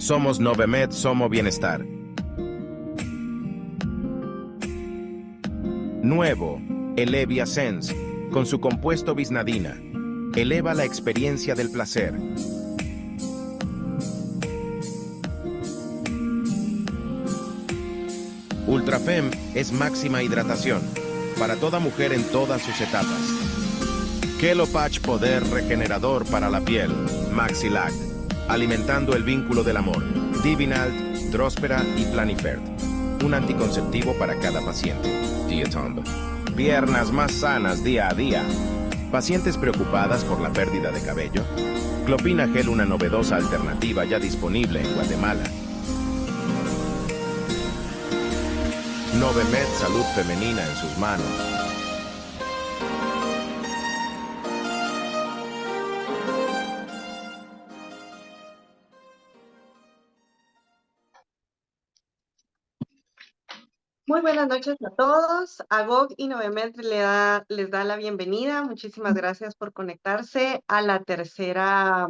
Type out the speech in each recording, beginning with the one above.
Somos Novemed, Somo Bienestar. Nuevo, Elevia Sense, con su compuesto bisnadina. Eleva la experiencia del placer. Ultrafem es máxima hidratación para toda mujer en todas sus etapas. Kelopatch Poder Regenerador para la piel. Maxilact, alimentando el vínculo del amor. Divinalt, Drospera y Planifert. Un anticonceptivo para cada paciente. Diatomb. Piernas más sanas día a día. Pacientes preocupadas por la pérdida de cabello. Clopina Gel, una novedosa alternativa ya disponible en Guatemala. Novemed, salud femenina en sus manos. Muy buenas noches a todos. AGOG y Novemed les da la bienvenida. Muchísimas gracias por conectarse a la tercera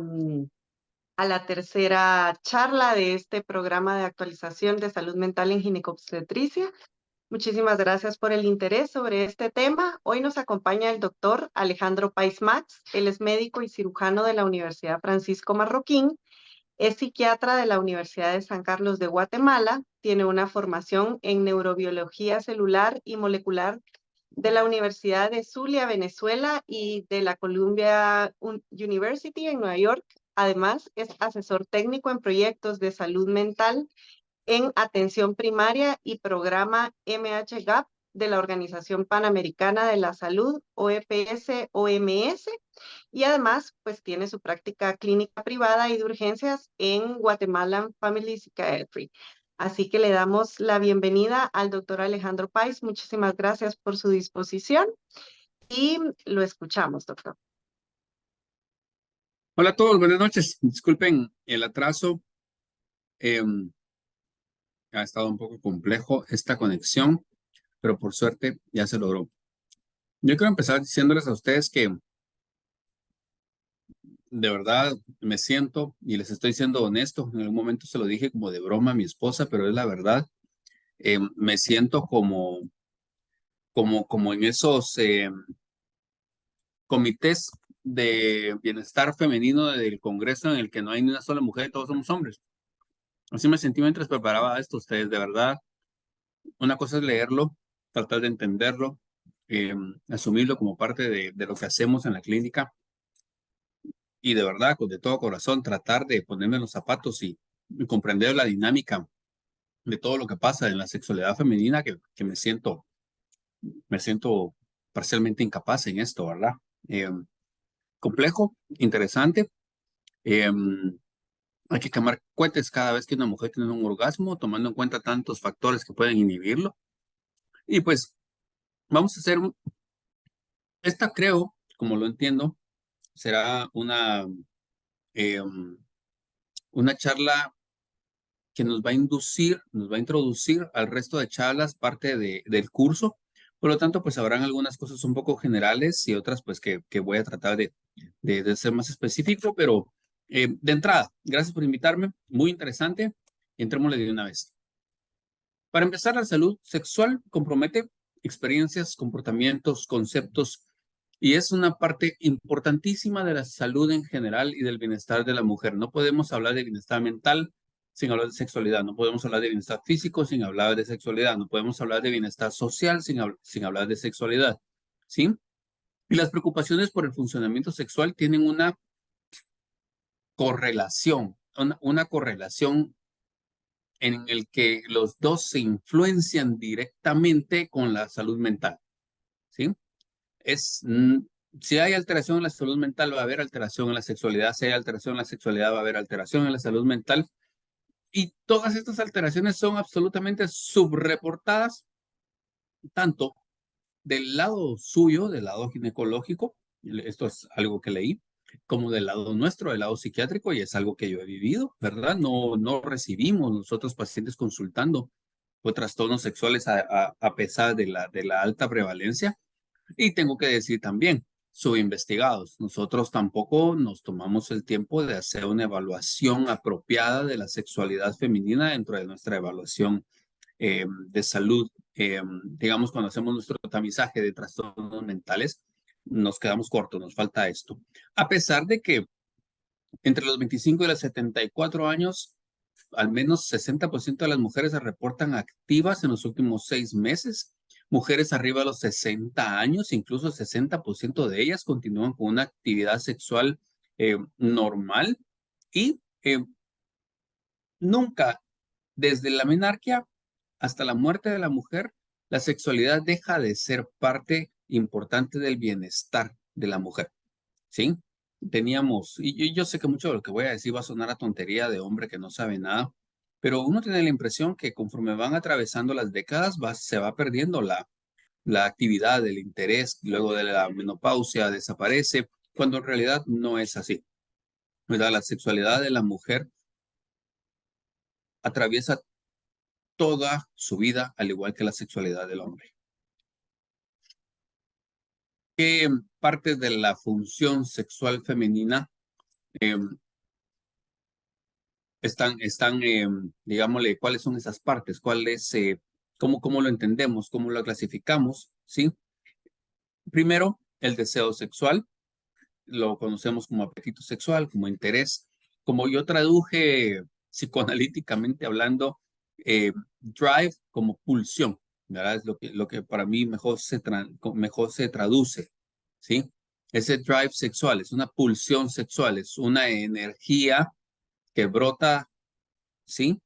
charla de este programa de actualización de salud mental en ginecobstetricia. Muchísimas gracias por el interés sobre este tema. Hoy nos acompaña el doctor Alejandro Pais Max. Él es médico y cirujano de la Universidad Francisco Marroquín. Es psiquiatra de la Universidad de San Carlos de Guatemala, tiene una formación en neurobiología celular y molecular de la Universidad de Zulia, Venezuela, y de la Columbia University en Nueva York. Además, es asesor técnico en proyectos de salud mental en atención primaria y programa MHGAP de la Organización Panamericana de la Salud, OEPS-OMS, y además pues tiene su práctica clínica privada y de urgencias en Guatemalan Family Psychiatry. Así que le damos la bienvenida al doctor Alejandro Pais. Muchísimas gracias por su disposición y lo escuchamos, doctor. Hola a todos, buenas noches. Disculpen el atraso. Ha estado un poco complejo esta conexión, pero por suerte ya se logró. Yo quiero empezar diciéndoles a ustedes que de verdad me siento, y les estoy siendo honesto, en algún momento se lo dije como de broma a mi esposa, pero es la verdad. Me siento como en esos comités de bienestar femenino del Congreso en el que no hay ni una sola mujer y todos somos hombres. Así me sentí mientras preparaba esto, ustedes, de verdad. Una cosa es leerlo, tratar de entenderlo, asumirlo como parte de lo que hacemos en la clínica y de verdad, de todo corazón, tratar de ponerme en los zapatos y comprender la dinámica de todo lo que pasa en la sexualidad femenina, que me siento parcialmente incapaz en esto, ¿verdad? Complejo, interesante. Hay que quemar cohetes cada vez que una mujer tiene un orgasmo, tomando en cuenta tantos factores que pueden inhibirlo. Y pues vamos a hacer esta, creo, como lo entiendo, será una charla que nos va a introducir al resto de charlas, parte del curso. Por lo tanto, pues habrán algunas cosas un poco generales y otras pues que voy a tratar de ser más específico, pero de entrada, gracias por invitarme, muy interesante, y entrémosle de una vez. Para empezar, la salud sexual compromete experiencias, comportamientos, conceptos, y es una parte importantísima de la salud en general y del bienestar de la mujer. No podemos hablar de bienestar mental sin hablar de sexualidad, no podemos hablar de bienestar físico sin hablar de sexualidad, no podemos hablar de bienestar social sin hablar de sexualidad, ¿sí? Y las preocupaciones por el funcionamiento sexual tienen una correlación, una correlación en el que los dos se influencian directamente con la salud mental, ¿sí? Si hay alteración en la salud mental, va a haber alteración en la sexualidad. Si hay alteración en la sexualidad, va a haber alteración en la salud mental. Y todas estas alteraciones son absolutamente subreportadas, tanto del lado suyo, del lado ginecológico, esto es algo que leí, como del lado nuestro, del lado psiquiátrico, y es algo que yo he vivido, ¿verdad? No recibimos nosotros pacientes consultando por trastornos sexuales a pesar de la alta prevalencia. Y tengo que decir también, subinvestigados. Nosotros tampoco nos tomamos el tiempo de hacer una evaluación apropiada de la sexualidad femenina dentro de nuestra evaluación de salud. Digamos, cuando hacemos nuestro tamizaje de trastornos mentales, nos quedamos cortos, nos falta esto. A pesar de que entre los 25 y los 74 años, al menos 60% de las mujeres se reportan activas en los últimos 6 meses. Mujeres arriba de los 60 años, incluso el 60% de ellas continúan con una actividad sexual normal. Y nunca, desde la menarquia hasta la muerte de la mujer, la sexualidad deja de ser parte importante del bienestar de la mujer. ¿Sí? Teníamos, y yo sé que mucho de lo que voy a decir va a sonar a tontería de hombre que no sabe nada, pero uno tiene la impresión que conforme van atravesando las décadas se va perdiendo la actividad, el interés, luego de la menopausia desaparece, cuando en realidad no es así. ¿Verdad? La sexualidad de la mujer atraviesa toda su vida, al igual que la sexualidad del hombre. ¿Qué partes de la función sexual femenina digámosle, cuáles son esas partes? ¿Cómo lo entendemos? ¿Cómo lo clasificamos? ¿Sí? Primero, el deseo sexual. Lo conocemos como apetito sexual, como interés. Como yo traduje psicoanalíticamente hablando, drive como pulsión, ¿verdad? Es lo que para mí mejor se traduce, ¿sí? Ese drive sexual es una pulsión sexual, es una energía que brota, ¿sí?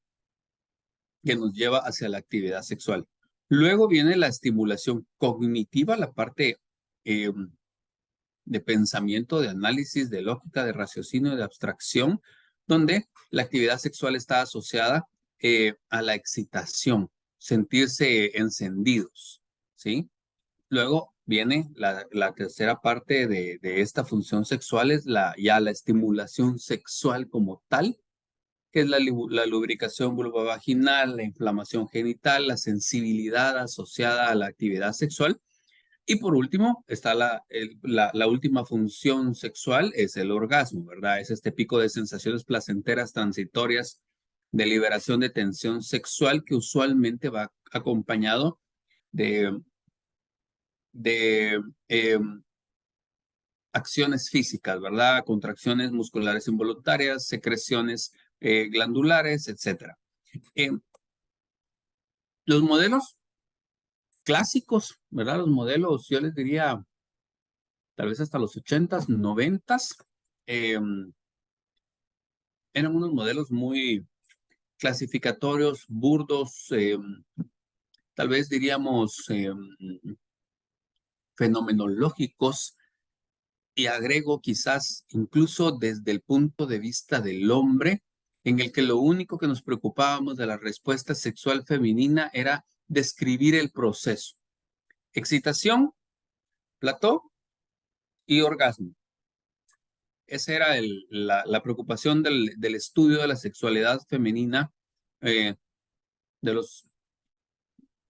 Que nos lleva hacia la actividad sexual. Luego viene la estimulación cognitiva, la parte de pensamiento, de análisis, de lógica, de raciocinio, de abstracción, donde la actividad sexual está asociada a la excitación, sentirse encendidos, ¿sí? Luego viene la tercera parte de esta función sexual, es ya la estimulación sexual como tal, que es la lubricación vulvovaginal, la inflamación genital, la sensibilidad asociada a la actividad sexual. Y por último, está la última función sexual, es el orgasmo, ¿verdad? Es este pico de sensaciones placenteras transitorias de liberación de tensión sexual que usualmente va acompañado de acciones físicas, ¿verdad? Contracciones musculares involuntarias, secreciones glandulares, etc. Los modelos clásicos, ¿verdad? Los modelos, yo les diría, tal vez hasta los 80s, 90s, eran unos modelos muy clasificatorios, burdos, tal vez diríamos fenomenológicos, y agrego quizás incluso desde el punto de vista del hombre, en el que lo único que nos preocupábamos de la respuesta sexual femenina era describir el proceso. Excitación, plató y orgasmo. Esa era la preocupación del estudio de la sexualidad femenina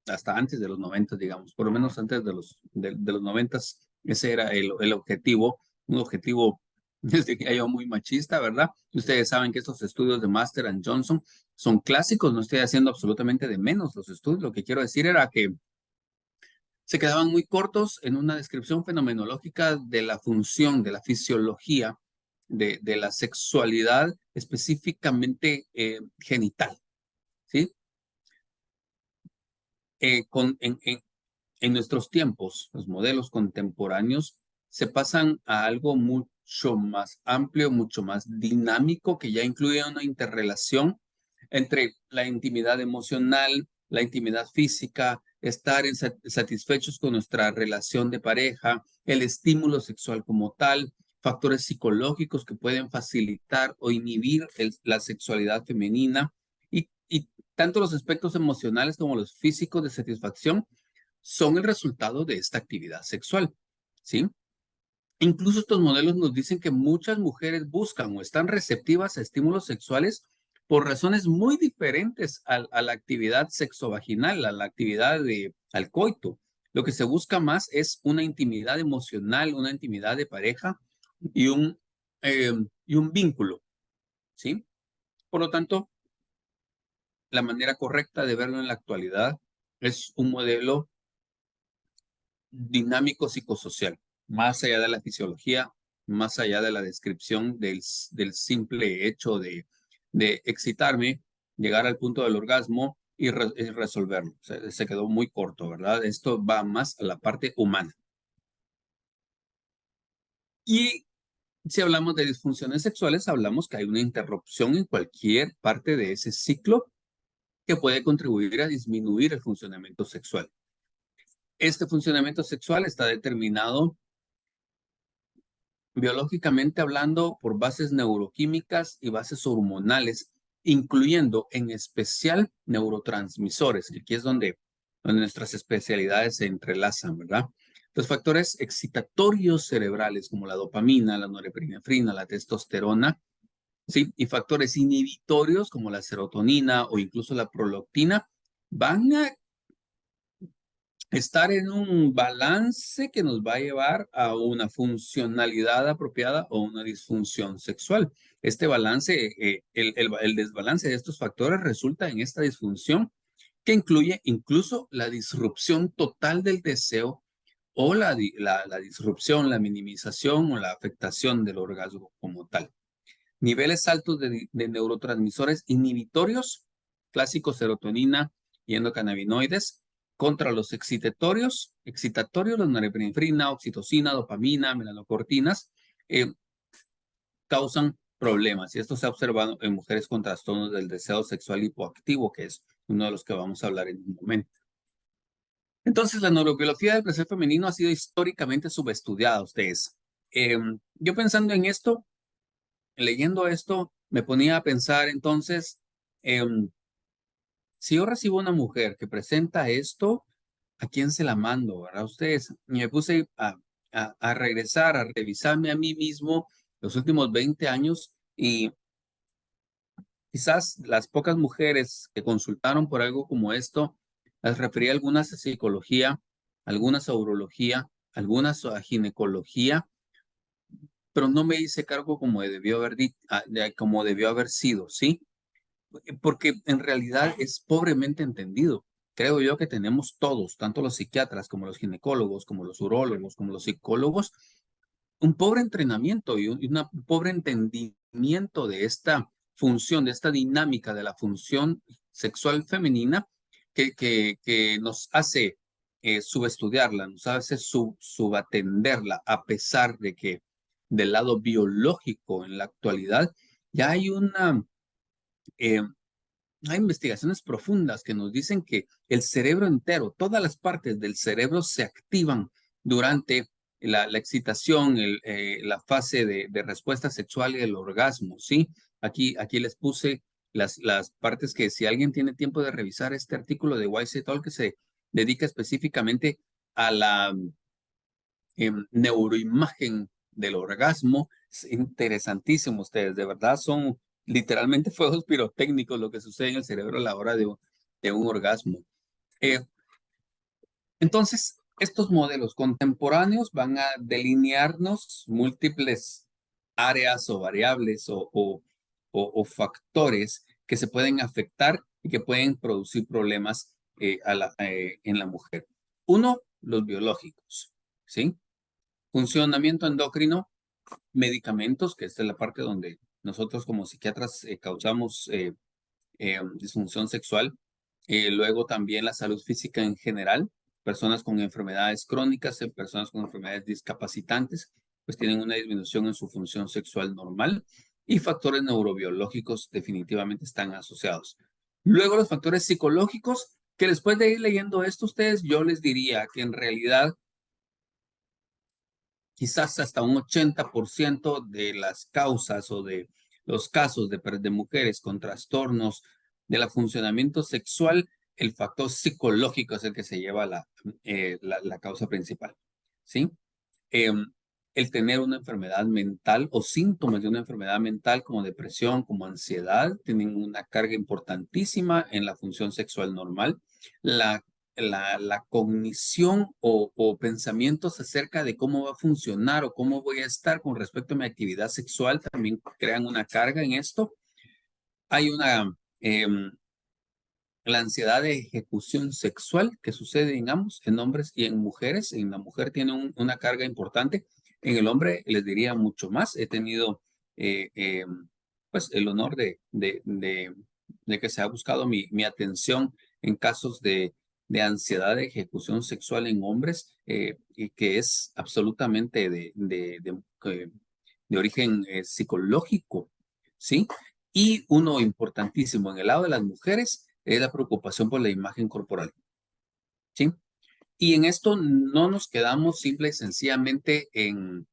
hasta antes de los 90, digamos, por lo menos antes de los 90, ese era el objetivo, un objetivo, diría yo, muy machista, ¿verdad? Ustedes saben que estos estudios de Master and Johnson son clásicos, no estoy haciendo absolutamente de menos los estudios, lo que quiero decir era que se quedaban muy cortos en una descripción fenomenológica de la función, de la fisiología, de la sexualidad específicamente genital, ¿sí? En nuestros tiempos, los modelos contemporáneos se pasan a algo mucho más amplio, mucho más dinámico, que ya incluye una interrelación entre la intimidad emocional, la intimidad física, estar satisfechos con nuestra relación de pareja, el estímulo sexual como tal, factores psicológicos que pueden facilitar o inhibir la sexualidad femenina y tanto los aspectos emocionales como los físicos de satisfacción son el resultado de esta actividad sexual, ¿sí? Incluso estos modelos nos dicen que muchas mujeres buscan o están receptivas a estímulos sexuales por razones muy diferentes a la actividad sexovaginal, a la actividad al coito. Lo que se busca más es una intimidad emocional, una intimidad de pareja y un vínculo, ¿sí? Por lo tanto, la manera correcta de verlo en la actualidad es un modelo dinámico psicosocial, más allá de la fisiología, más allá de la descripción del simple hecho de excitarme, llegar al punto del orgasmo y resolverlo. Se quedó muy corto, ¿verdad? Esto va más a la parte humana. Y si hablamos de disfunciones sexuales, hablamos que hay una interrupción en cualquier parte de ese ciclo que puede contribuir a disminuir el funcionamiento sexual. Este funcionamiento sexual está determinado biológicamente hablando por bases neuroquímicas y bases hormonales, incluyendo en especial neurotransmisores, que aquí es donde nuestras especialidades se entrelazan, ¿verdad? Los factores excitatorios cerebrales como la dopamina, la norepinefrina, la testosterona, ¿sí? Y factores inhibitorios como la serotonina o incluso la prolactina van a estar en un balance que nos va a llevar a una funcionalidad apropiada o una disfunción sexual. Este balance, el desbalance de estos factores resulta en esta disfunción que incluye incluso la disrupción total del deseo o la disrupción, la minimización o la afectación del orgasmo como tal. Niveles altos de neurotransmisores inhibitorios, clásicos serotonina y endocannabinoides, contra los excitatorios, la norepinefrina, oxitocina, dopamina, melanocortinas, causan problemas. Y esto se ha observado en mujeres con trastornos del deseo sexual hipoactivo, que es uno de los que vamos a hablar en un momento. Entonces, la neurobiología del placer femenino ha sido históricamente subestudiada, ustedes. Yo pensando en esto, leyendo esto, me ponía a pensar entonces, si yo recibo una mujer que presenta esto, ¿a quién se la mando, verdad? Ustedes, y me puse a regresar, a revisarme a mí mismo los últimos 20 años y quizás las pocas mujeres que consultaron por algo como esto, las referí algunas a psicología, algunas a urología, algunas a ginecología, pero no me hice cargo como como debió haber sido, ¿sí? Porque en realidad es pobremente entendido. Creo yo que tenemos todos, tanto los psiquiatras como los ginecólogos, como los urólogos, como los psicólogos, un pobre entrenamiento y un pobre entendimiento de esta función, de esta dinámica de la función sexual femenina que nos hace subestudiarla, nos hace subatenderla, a pesar de que del lado biológico en la actualidad ya hay hay investigaciones profundas que nos dicen que el cerebro entero, todas las partes del cerebro se activan durante la excitación, la fase de respuesta sexual y el orgasmo, ¿sí? Aquí les puse las partes que si alguien tiene tiempo de revisar este artículo de Weiss et al. Que se dedica específicamente a la neuroimagen del orgasmo, es interesantísimo, ustedes, de verdad son literalmente fuegos pirotécnicos lo que sucede en el cerebro a la hora de un orgasmo. Entonces, estos modelos contemporáneos van a delinearnos múltiples áreas o variables o factores que se pueden afectar y que pueden producir problemas en la mujer. Uno, los biológicos, ¿sí? Funcionamiento endocrino, medicamentos, que esta es la parte donde nosotros como psiquiatras causamos disfunción sexual. Luego también la salud física en general, personas con enfermedades crónicas, personas con enfermedades discapacitantes, pues tienen una disminución en su función sexual normal y factores neurobiológicos definitivamente están asociados. Luego los factores psicológicos, que después de ir leyendo esto ustedes, yo les diría que en realidad quizás hasta un 80% de las causas o de los casos de mujeres con trastornos del funcionamiento sexual, el factor psicológico es el que se lleva la causa principal, ¿sí? El tener una enfermedad mental o síntomas de una enfermedad mental como depresión, como ansiedad, tienen una carga importantísima en la función sexual normal. La la cognición o pensamientos acerca de cómo va a funcionar o cómo voy a estar con respecto a mi actividad sexual también crean una carga en esto. Hay la ansiedad de ejecución sexual que sucede en ambos, en hombres y en mujeres. En la mujer tiene una carga importante. En el hombre les diría mucho más. He tenido pues el honor de que se ha buscado mi atención en casos de ansiedad de ejecución sexual en hombres y que es absolutamente de origen psicológico, ¿sí? Y uno importantísimo en el lado de las mujeres es la preocupación por la imagen corporal, ¿sí? Y en esto no nos quedamos simple y sencillamente en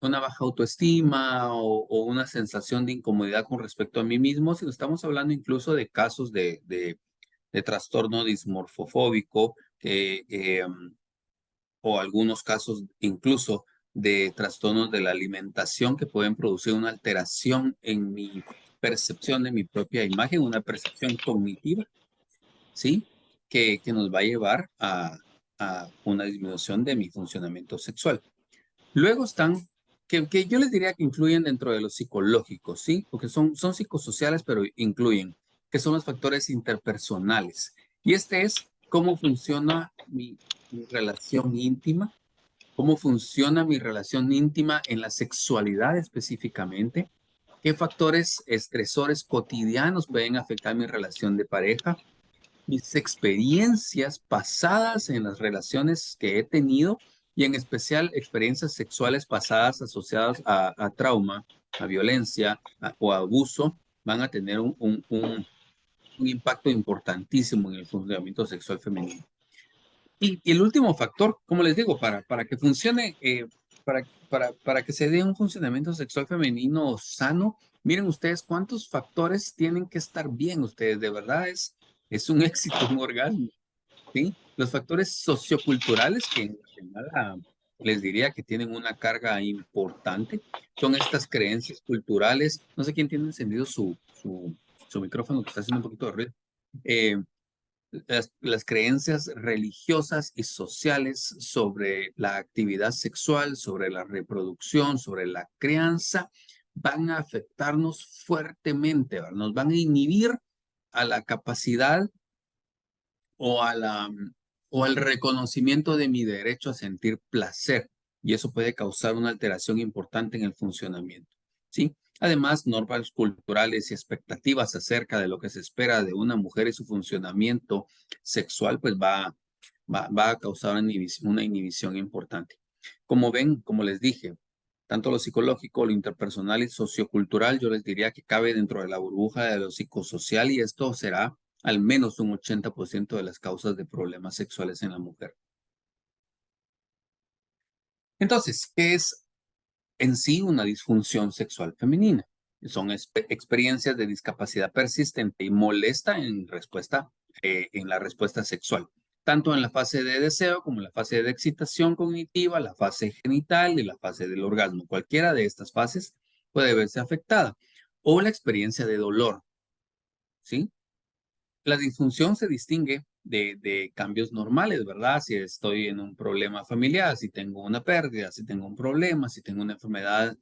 una baja autoestima o una sensación de incomodidad con respecto a mí mismo, sino estamos hablando incluso de casos de trastorno dismorfofóbico o algunos casos incluso de trastornos de la alimentación que pueden producir una alteración en mi percepción de mi propia imagen, una percepción cognitiva, ¿sí? Que nos va a llevar a una disminución de mi funcionamiento sexual. Luego están, que yo les diría que incluyen dentro de los psicológicos, ¿sí? Porque son psicosociales, pero incluyen, que son los factores interpersonales. Y este es cómo funciona mi relación íntima, cómo funciona mi relación íntima en la sexualidad específicamente, qué factores estresores cotidianos pueden afectar mi relación de pareja, mis experiencias pasadas en las relaciones que he tenido y en especial experiencias sexuales pasadas asociadas a trauma, a violencia o a abuso, van a tener un impacto importantísimo en el funcionamiento sexual femenino. Y el último factor, como les digo, para que funcione, para que se dé un funcionamiento sexual femenino sano, miren ustedes cuántos factores tienen que estar bien ustedes. De verdad es un éxito, un orgasmo, ¿sí? Los factores socioculturales que en Guatemala les diría que tienen una carga importante son estas creencias culturales. No sé quién tiene encendido su micrófono que está haciendo un poquito de ruido. Las creencias religiosas y sociales sobre la actividad sexual, sobre la reproducción, sobre la crianza, van a afectarnos fuertemente, ¿verdad? Nos van a inhibir a la capacidad o, o al reconocimiento de mi derecho a sentir placer, y eso puede causar una alteración importante en el funcionamiento, ¿sí? Además, normas culturales y expectativas acerca de lo que se espera de una mujer y su funcionamiento sexual, pues va a causar una inhibición importante. Como ven, como les dije, tanto lo psicológico, lo interpersonal y sociocultural, yo les diría que cabe dentro de la burbuja de lo psicosocial y esto será al menos un 80% de las causas de problemas sexuales en la mujer. Entonces, ¿qué es en sí una disfunción sexual femenina? Son experiencias de discapacidad persistente y molesta en la respuesta sexual, tanto en la fase de deseo como en la fase de excitación cognitiva, la fase genital y la fase del orgasmo. Cualquiera de estas fases puede verse afectada. O la experiencia de dolor, ¿sí? La disfunción se distingue de cambios normales, ¿verdad? Si estoy en un problema familiar, si tengo una pérdida, si tengo un problema, si tengo una enfermedad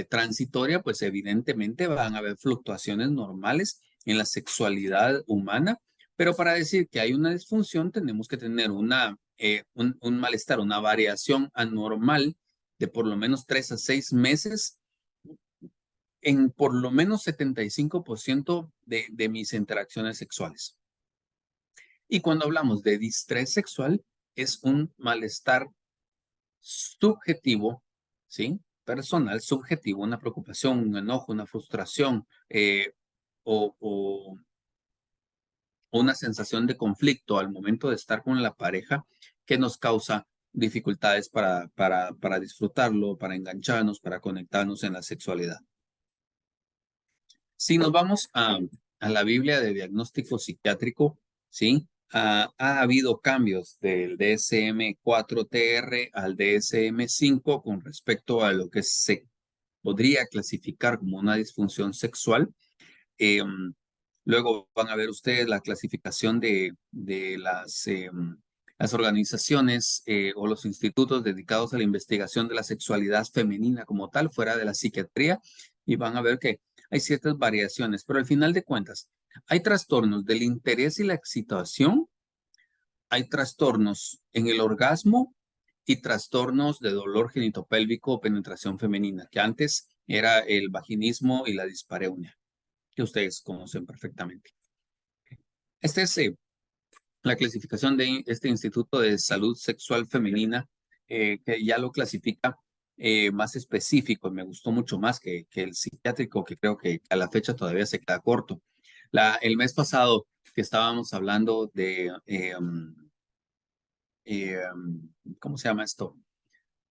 transitoria, pues evidentemente van a haber fluctuaciones normales en la sexualidad humana, pero para decir que hay una disfunción tenemos que tener un malestar, una variación anormal de por lo menos 3 a 6 meses en por lo menos 75% de mis interacciones sexuales. Y cuando hablamos de distrés sexual, es un malestar subjetivo, ¿sí? Personal, subjetivo, una preocupación, un enojo, una frustración o una sensación de conflicto al momento de estar con la pareja que nos causa dificultades para disfrutarlo, para engancharnos, para conectarnos en la sexualidad. Si nos vamos a la Biblia de diagnóstico psiquiátrico, ¿sí? Ha habido cambios del DSM-4-TR al DSM-5 con respecto a lo que se podría clasificar como una disfunción sexual. Luego van a ver ustedes la clasificación de las organizaciones o los institutos dedicados a la investigación de la sexualidad femenina como tal, fuera de la psiquiatría, y van a ver que hay ciertas variaciones, pero al final de cuentas, hay trastornos del interés y la excitación, hay trastornos en el orgasmo y trastornos de dolor genitopélvico o penetración femenina, que antes era el vaginismo y la dispareunia, que ustedes conocen perfectamente. Esta es la clasificación de este Instituto de Salud Sexual Femenina, que ya lo clasifica más específico. Me gustó mucho más que el psiquiátrico, que creo que a la fecha todavía se queda corto. El mes pasado que estábamos hablando de, ¿cómo se llama esto?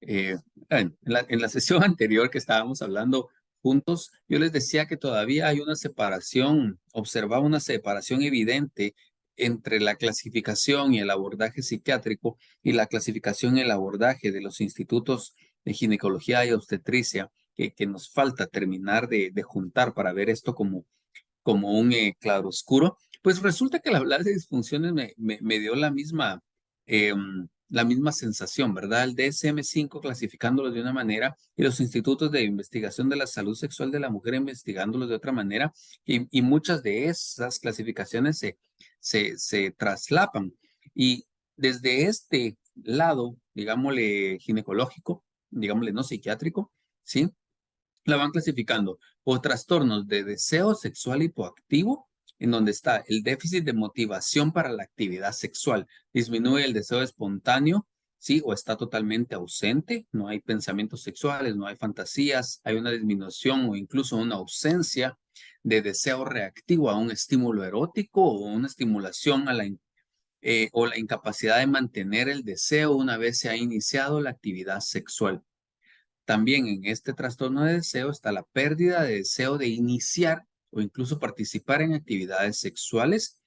En la sesión anterior que estábamos hablando juntos, yo les decía que todavía hay una separación, observaba una separación evidente entre la clasificación y el abordaje psiquiátrico y la clasificación y el abordaje de los institutos de ginecología y obstetricia, que nos falta terminar de juntar para ver esto como un claroscuro. Pues resulta que al hablar de disfunciones me dio la misma sensación, ¿verdad? El DSM-5 clasificándolos de una manera y los institutos de investigación de la salud sexual de la mujer investigándolos de otra manera, y muchas de esas clasificaciones se traslapan. Y desde este lado, digámosle ginecológico, digámosle no psiquiátrico, ¿sí? La van clasificando por trastornos de deseo sexual hipoactivo, en donde está el déficit de motivación para la actividad sexual, disminuye el deseo espontáneo, ¿sí? O está totalmente ausente, no hay pensamientos sexuales, no hay fantasías, hay una disminución o incluso una ausencia de deseo reactivo a un estímulo erótico o una estimulación o la incapacidad de mantener el deseo una vez se ha iniciado la actividad sexual. También en este trastorno de deseo está la pérdida de deseo de iniciar o incluso participar en actividades sexuales,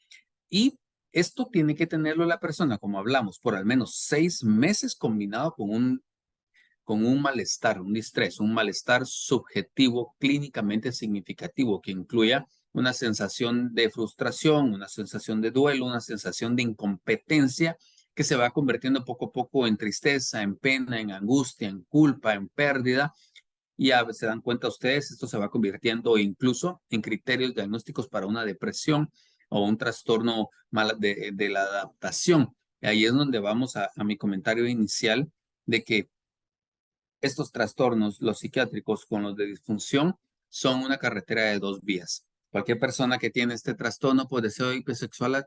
y esto tiene que tenerlo la persona, como hablamos, por al menos 6 meses combinado con un malestar, un distrés, un malestar subjetivo clínicamente significativo que incluya una sensación de frustración, una sensación de duelo, una sensación de incompetencia que se va convirtiendo poco a poco en tristeza, en pena, en angustia, en culpa, en pérdida. Y ya se dan cuenta ustedes, esto se va convirtiendo incluso en criterios diagnósticos para una depresión o un trastorno de la adaptación. Y ahí es donde vamos a mi comentario inicial de que estos trastornos, los psiquiátricos con los de disfunción, son una carretera de 2 vías. Cualquier persona que tiene este trastorno por deseo sexual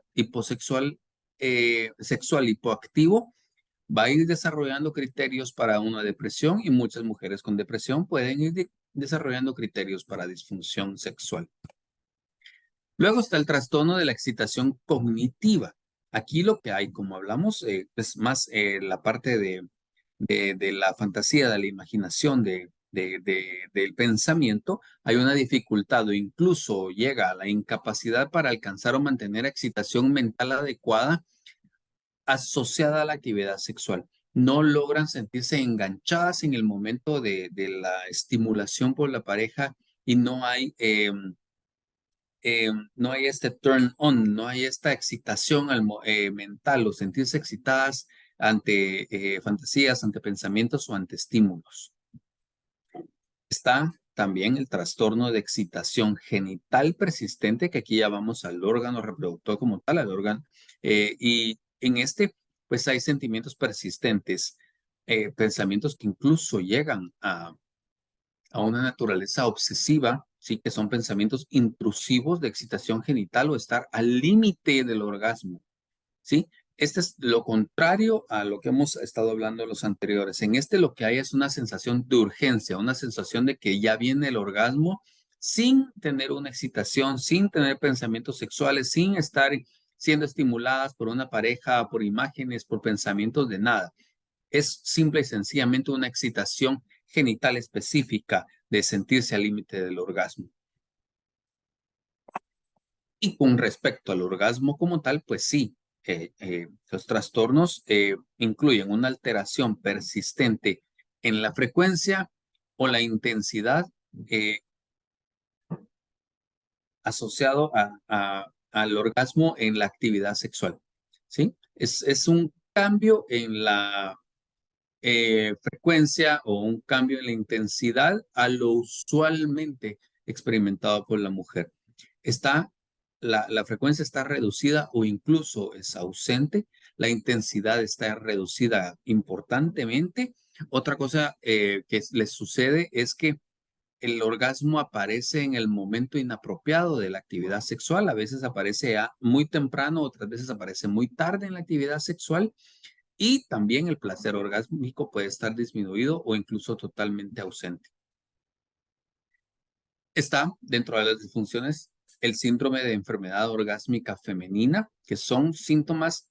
hipoactivo va a ir desarrollando criterios para una depresión, y muchas mujeres con depresión pueden ir desarrollando criterios para disfunción sexual. Luego está el trastorno de la excitación cognitiva. Aquí lo que hay, como hablamos, es más la parte de la fantasía, de la imaginación, del pensamiento. Hay una dificultad o incluso llega a la incapacidad para alcanzar o mantener excitación mental adecuada asociada a la actividad sexual. No logran sentirse enganchadas en el momento de la estimulación por la pareja, y no hay este turn on, no hay esta excitación mental o sentirse excitadas ante fantasías, ante pensamientos o ante estímulos. Está también el trastorno de excitación genital persistente, que aquí ya vamos al órgano reproductor como tal, al órgano, y en este pues hay sentimientos persistentes, pensamientos que incluso llegan a una naturaleza obsesiva, sí, que son pensamientos intrusivos de excitación genital o estar al límite del orgasmo, ¿sí? Este es lo contrario a lo que hemos estado hablando en los anteriores. En este lo que hay es una sensación de urgencia, una sensación de que ya viene el orgasmo sin tener una excitación, sin tener pensamientos sexuales, sin estar siendo estimuladas por una pareja, por imágenes, por pensamientos de nada. Es simple y sencillamente una excitación genital específica de sentirse al límite del orgasmo. Y con respecto al orgasmo como tal, pues sí, los trastornos incluyen una alteración persistente en la frecuencia o la intensidad asociado al orgasmo en la actividad sexual, ¿sí? Es un cambio en la frecuencia o un cambio en la intensidad a lo usualmente experimentado por la mujer. La frecuencia está reducida o incluso es ausente, la intensidad está reducida importantemente. Otra cosa que les sucede es que el orgasmo aparece en el momento inapropiado de la actividad sexual. A veces aparece muy temprano, otras veces aparece muy tarde en la actividad sexual. Y también el placer orgásmico puede estar disminuido o incluso totalmente ausente. Está dentro de las disfunciones el síndrome de enfermedad orgásmica femenina, que son síntomas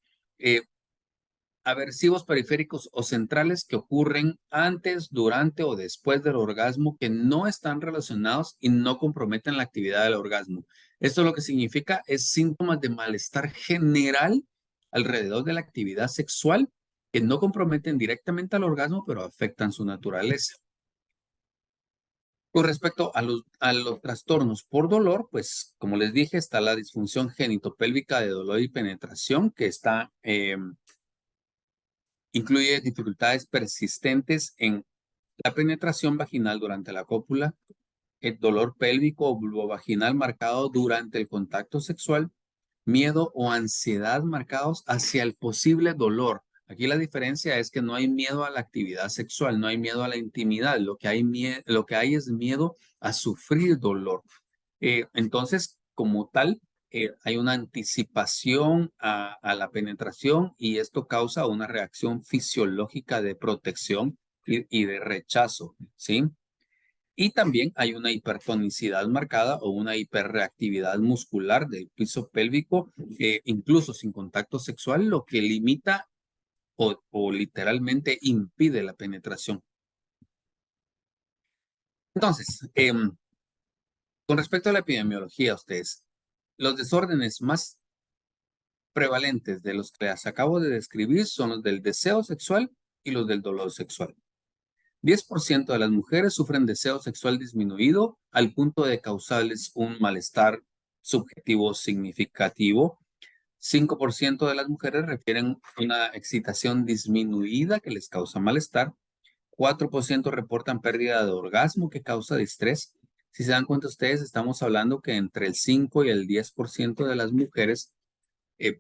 aversivos periféricos o centrales que ocurren antes, durante o después del orgasmo que no están relacionados y no comprometen la actividad del orgasmo. Esto lo que significa es síntomas de malestar general alrededor de la actividad sexual que no comprometen directamente al orgasmo, pero afectan su naturaleza. Con respecto a los trastornos por dolor, pues como les dije, está la disfunción genitopélvica de dolor y penetración, que incluye dificultades persistentes en la penetración vaginal durante la cópula, el dolor pélvico o vulvovaginal marcado durante el contacto sexual, miedo o ansiedad marcados hacia el posible dolor. Aquí la diferencia es que no hay miedo a la actividad sexual, no hay miedo a la intimidad, lo que hay es miedo a sufrir dolor. Entonces, como tal, hay una anticipación a la penetración y esto causa una reacción fisiológica de protección y de rechazo, ¿sí? Y también hay una hipertonicidad marcada o una hiperreactividad muscular del piso pélvico, incluso sin contacto sexual, lo que limita o literalmente impide la penetración. Entonces, con respecto a la epidemiología, ustedes, los desórdenes más prevalentes de los que les acabo de describir son los del deseo sexual y los del dolor sexual. 10% de las mujeres sufren deseo sexual disminuido al punto de causarles un malestar subjetivo significativo. 5% de las mujeres refieren una excitación disminuida que les causa malestar. 4% reportan pérdida de orgasmo que causa distrés. Si se dan cuenta ustedes, estamos hablando que entre el 5 y el 10% de las mujeres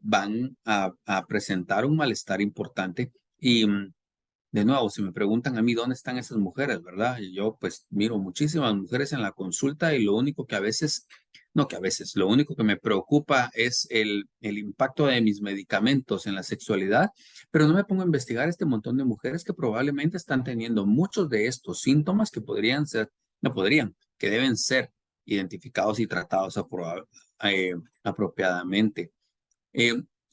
van a presentar un malestar importante. Y de nuevo, si me preguntan a mí dónde están esas mujeres, ¿verdad? Y yo pues miro muchísimas mujeres en la consulta y lo único que lo único que me preocupa es el impacto de mis medicamentos en la sexualidad, pero no me pongo a investigar este montón de mujeres que probablemente están teniendo muchos de estos síntomas que que deben ser identificados y tratados apropiadamente.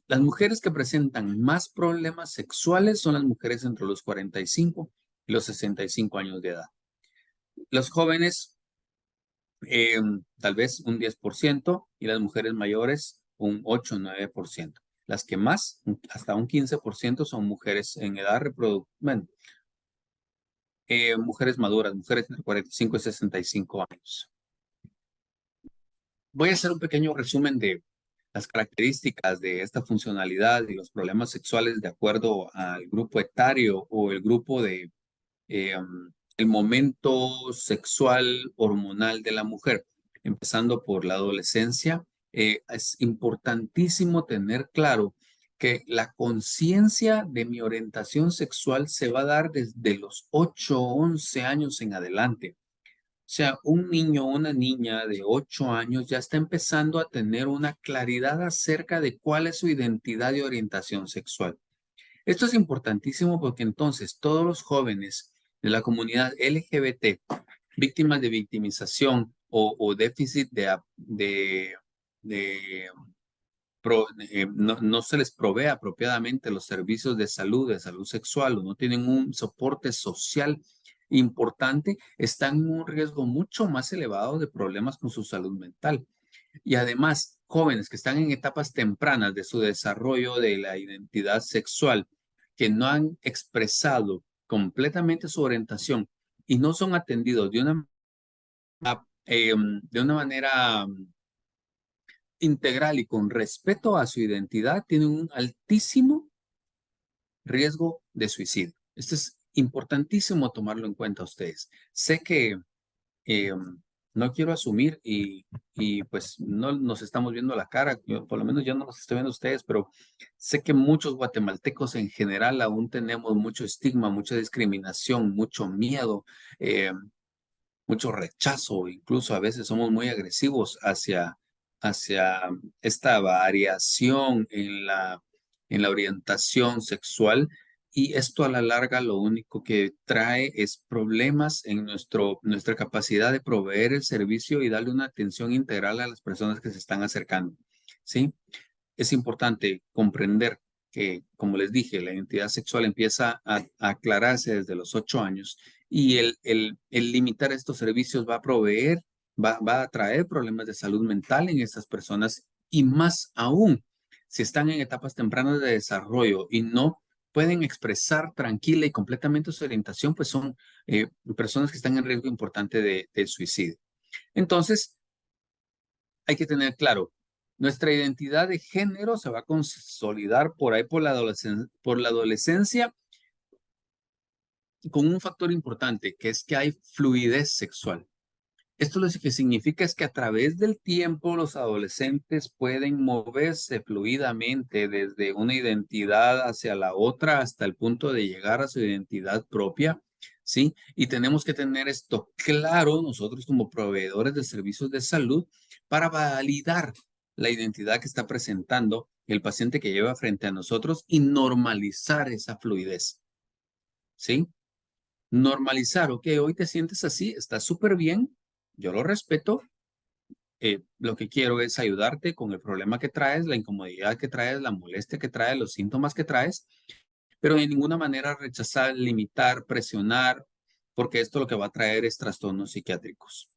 Las mujeres que presentan más problemas sexuales son las mujeres entre los 45 y los 65 años de edad. Los jóvenes, tal vez un 10%, y las mujeres mayores, un 8 o 9%. Las que más, hasta un 15%, son mujeres en edad reproductiva, mujeres maduras, mujeres entre 45 y 65 años. Voy a hacer un pequeño resumen de las características de esta funcionalidad y los problemas sexuales de acuerdo al grupo etario o el grupo de el momento sexual hormonal de la mujer, empezando por la adolescencia. Es importantísimo tener claro que la conciencia de mi orientación sexual se va a dar desde los 8 o 11 años en adelante. O sea, un niño o una niña de 8 años ya está empezando a tener una claridad acerca de cuál es su identidad y orientación sexual. Esto es importantísimo porque entonces todos los jóvenes de la comunidad LGBT, víctimas de victimización o déficit no se les provee apropiadamente los servicios de salud sexual, o no tienen un soporte social importante, están en un riesgo mucho más elevado de problemas con su salud mental. Y además, jóvenes que están en etapas tempranas de su desarrollo de la identidad sexual, que no han expresado completamente su orientación y no son atendidos de una manera integral y con respeto a su identidad tienen un altísimo riesgo de suicidio. Esto es importantísimo tomarlo en cuenta ustedes. Sé que no quiero asumir y pues no nos estamos viendo la cara, por lo menos yo no los estoy viendo a ustedes, pero sé que muchos guatemaltecos en general aún tenemos mucho estigma, mucha discriminación, mucho miedo, mucho rechazo, incluso a veces somos muy agresivos hacia esta variación en la orientación sexual y esto a la larga lo único que trae es problemas en nuestra capacidad de proveer el servicio y darle una atención integral a las personas que se están acercando, ¿sí? Es importante comprender que, como les dije, la identidad sexual empieza a aclararse desde los 8 años y el limitar estos servicios va a proveer, va a traer problemas de salud mental en estas personas y más aún si están en etapas tempranas de desarrollo y no pueden expresar tranquila y completamente su orientación, pues son personas que están en riesgo importante de suicidio. Entonces, hay que tener claro, nuestra identidad de género se va a consolidar por ahí por la adolescencia con un factor importante, que es que hay fluidez sexual. Esto lo que significa es que a través del tiempo los adolescentes pueden moverse fluidamente desde una identidad hacia la otra hasta el punto de llegar a su identidad propia, ¿sí? Y tenemos que tener esto claro nosotros como proveedores de servicios de salud para validar la identidad que está presentando el paciente que lleva frente a nosotros y normalizar esa fluidez, ¿sí? Normalizar, ok, hoy te sientes así, está súper bien, yo lo respeto, lo que quiero es ayudarte con el problema que traes, la incomodidad que traes, la molestia que traes, los síntomas que traes, pero de ninguna manera rechazar, limitar, presionar, porque esto lo que va a traer es trastornos psiquiátricos.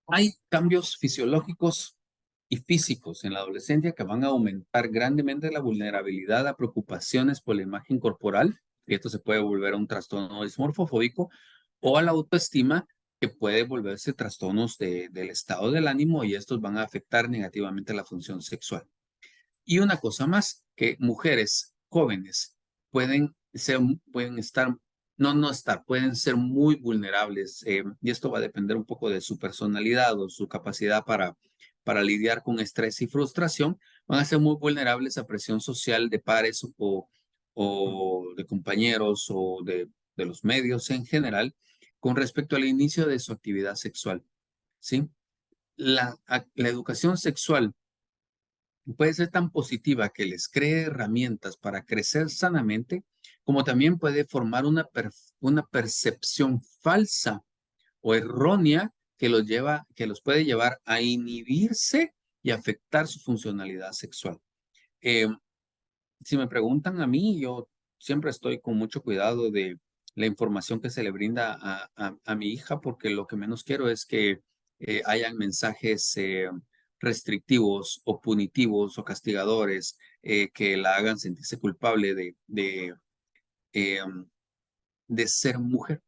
Hay cambios fisiológicos y físicos en la adolescencia que van a aumentar grandemente la vulnerabilidad a preocupaciones por la imagen corporal, y esto se puede volver a un trastorno dismorfofóbico, o a la autoestima, que puede volverse trastornos del estado del ánimo y estos van a afectar negativamente la función sexual. Y una cosa más, que mujeres jóvenes pueden estar, pueden ser muy vulnerables y esto va a depender un poco de su personalidad o su capacidad para lidiar con estrés y frustración. Van a ser muy vulnerables a presión social de pares o de compañeros o de los medios en general con respecto al inicio de su actividad sexual, ¿sí? La educación sexual puede ser tan positiva que les cree herramientas para crecer sanamente, como también puede formar una percepción falsa o errónea que los puede llevar a inhibirse y afectar su funcionalidad sexual. Si me preguntan a mí, yo siempre estoy con mucho cuidado de la información que se le brinda a mi hija, porque lo que menos quiero es que hayan mensajes restrictivos o punitivos o castigadores que la hagan sentirse culpable de ser mujer,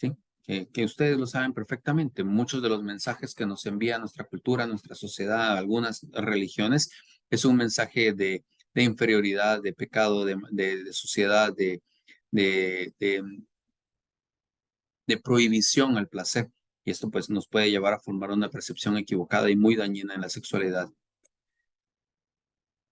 ¿sí? Que ustedes lo saben perfectamente. Muchos de los mensajes que nos envía nuestra cultura, nuestra sociedad, algunas religiones, es un mensaje de inferioridad, de pecado, de suciedad, de, de, de prohibición al placer. Y esto pues nos puede llevar a formar una percepción equivocada y muy dañina en la sexualidad.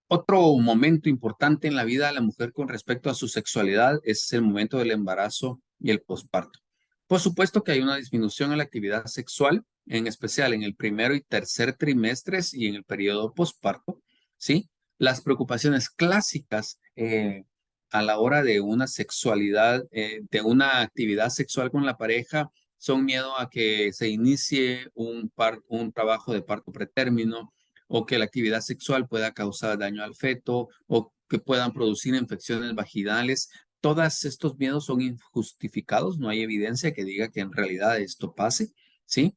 Otro momento importante en la vida de la mujer con respecto a su sexualidad es el momento del embarazo y el posparto. Por supuesto que hay una disminución en la actividad sexual, en especial en el primero y tercer trimestres y en el periodo posparto, ¿sí? Las preocupaciones clásicas a la hora de una sexualidad, de una actividad sexual con la pareja, son miedo a que se inicie un trabajo de parto pretérmino, o que la actividad sexual pueda causar daño al feto o que puedan producir infecciones vaginales. Todos estos miedos son injustificados, no hay evidencia que diga que en realidad esto pase, ¿sí?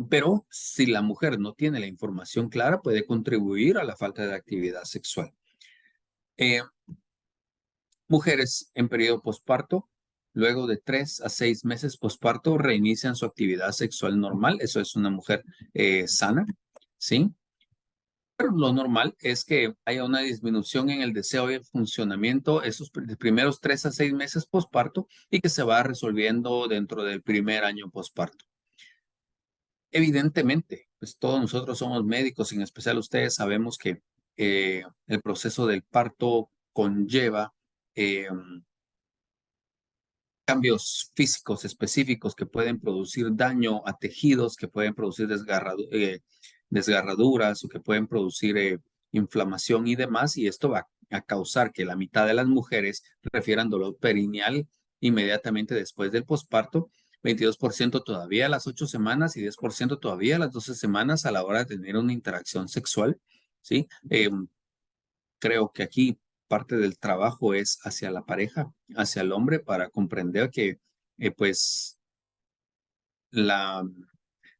Pero si la mujer no tiene la información clara, puede contribuir a la falta de actividad sexual. Mujeres en periodo posparto luego de 3 a 6 meses posparto reinician su actividad sexual normal. Eso es una mujer sana, ¿sí? Pero lo normal es que haya una disminución en el deseo y el funcionamiento esos primeros 3 a 6 meses posparto y que se va resolviendo dentro del primer año posparto. Evidentemente, pues todos nosotros somos médicos, en especial ustedes sabemos que el proceso del parto conlleva cambios físicos específicos que pueden producir daño a tejidos, que pueden producir desgarraduras o que pueden producir inflamación y demás, y esto va a causar que la mitad de las mujeres refieran dolor perineal inmediatamente después del posparto, 22% todavía a las 8 semanas y 10% todavía a las 12 semanas a la hora de tener una interacción sexual, ¿sí? Creo que aquí parte del trabajo es hacia la pareja, hacia el hombre, para comprender que pues la,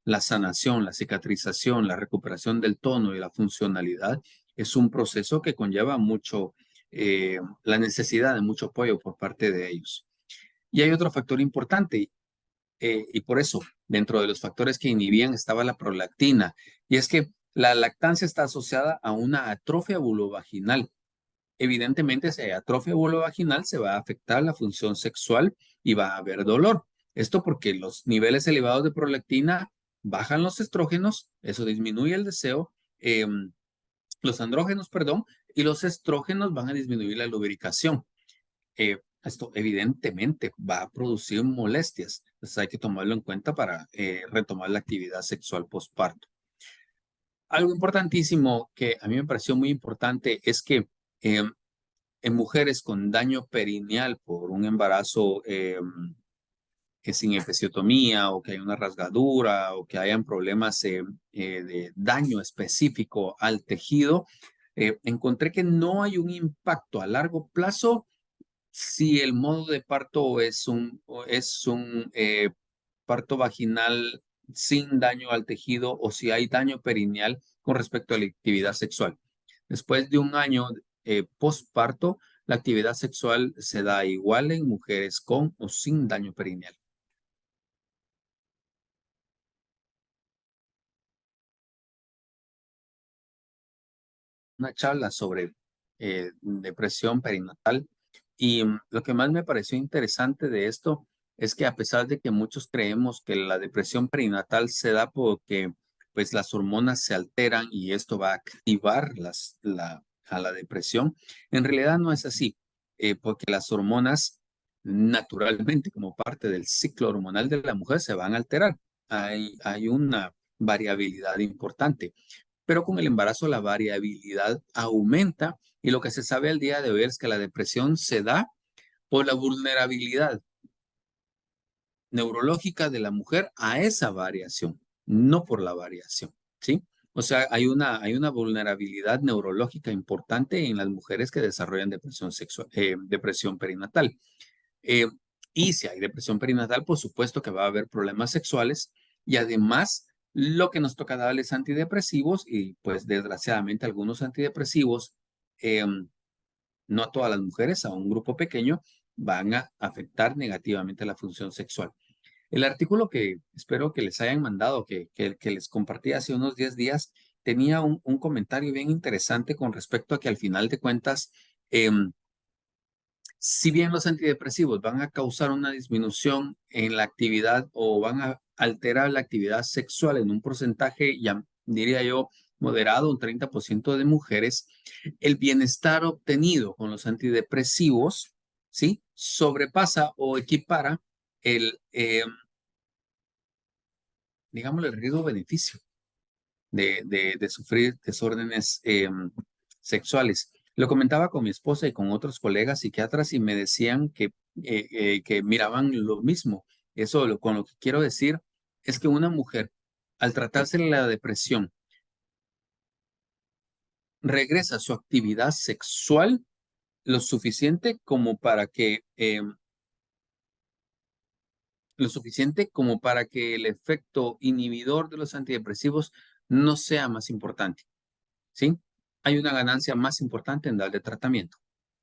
la sanación, la cicatrización, la recuperación del tono y la funcionalidad es un proceso que conlleva mucho, la necesidad de mucho apoyo por parte de ellos. Y hay otro factor importante, y por eso dentro de los factores que inhibían estaba la prolactina, y es que la lactancia está asociada a una atrofia vulvovaginal. Evidentemente, si hay atrofia vulvovaginal, se va a afectar la función sexual y va a haber dolor. Esto porque los niveles elevados de prolactina bajan los estrógenos, eso disminuye el deseo, los andrógenos, perdón, y los estrógenos van a disminuir la lubricación. Esto evidentemente va a producir molestias, entonces hay que tomarlo en cuenta para retomar la actividad sexual postparto. Algo importantísimo que a mí me pareció muy importante es que en mujeres con daño perineal por un embarazo sin episiotomía o que hay una rasgadura o que hayan problemas de daño específico al tejido, encontré que no hay un impacto a largo plazo si el modo de parto es un parto vaginal sin daño al tejido o si hay daño perineal con respecto a la actividad sexual. Después de un año postparto, la actividad sexual se da igual en mujeres con o sin daño perineal. Una charla sobre depresión perinatal y lo que más me pareció interesante de esto es que a pesar de que muchos creemos que la depresión perinatal se da porque pues las hormonas se alteran y esto va a activar a la depresión, en realidad no es así, porque las hormonas naturalmente como parte del ciclo hormonal de la mujer se van a alterar. Hay una variabilidad importante, pero con el embarazo la variabilidad aumenta y lo que se sabe al día de hoy es que la depresión se da por la vulnerabilidad neurológica de la mujer a esa variación, no por la variación, ¿sí? O sea, hay una vulnerabilidad neurológica importante en las mujeres que desarrollan depresión sexual, depresión perinatal. Eh, y si hay depresión perinatal, por supuesto que va a haber problemas sexuales y además lo que nos toca darles antidepresivos y pues desgraciadamente algunos antidepresivos, no a todas las mujeres, a un grupo pequeño, van a afectar negativamente la función sexual. El artículo que espero que les hayan mandado, que les compartí hace unos 10 días, tenía un comentario bien interesante con respecto a que al final de cuentas, si bien los antidepresivos van a causar una disminución en la actividad o van a alterar la actividad sexual en un porcentaje, ya diría yo, moderado, un 30% de mujeres, el bienestar obtenido con los antidepresivos, ¿sí? Sobrepasa o equipara digamos, el riesgo-beneficio de sufrir desórdenes sexuales. Lo comentaba con mi esposa y con otros colegas psiquiatras y me decían que miraban lo mismo. Eso con lo que quiero decir es que una mujer, al tratarse la depresión, regresa a su actividad sexual lo suficiente como para que el efecto inhibidor de los antidepresivos no sea más importante, ¿sí? Hay una ganancia más importante en darle tratamiento,